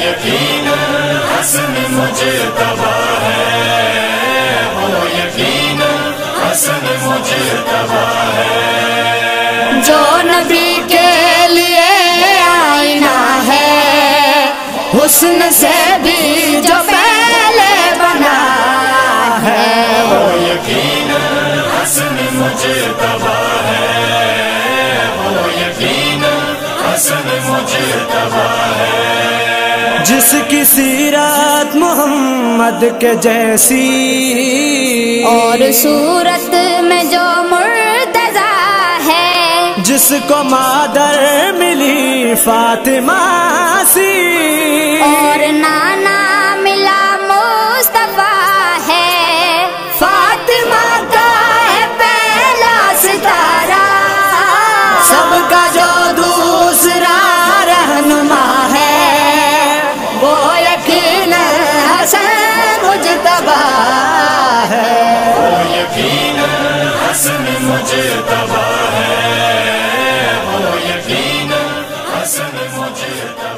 یقیناً حسن مجتبی ہے، وہ یقیناً حسن مجتبی ہے، جو نبی کے لیے آئینہ ہے، حسن سے بھی جو پہلے بنا ہے، وہ یقیناً حسن مجتبی ہے، وہ یقیناً حسن مجتبی ہے، جس کی سیرت محمد کے جیسی اور صورت میں جو مرتضی ہے، جس کو مادر ملی فاطمہ سی، اور نانا ملا مصطفیٰ ہے، فاطمہ کا ہے پہلا ستارہ، سب کا جو دوسرا رہنما ہے، وہ یقیناً حسن مجتبی ہے، وہ یقیناً حسن مجتبی ہے، وہ یقیناً حسن مجتبی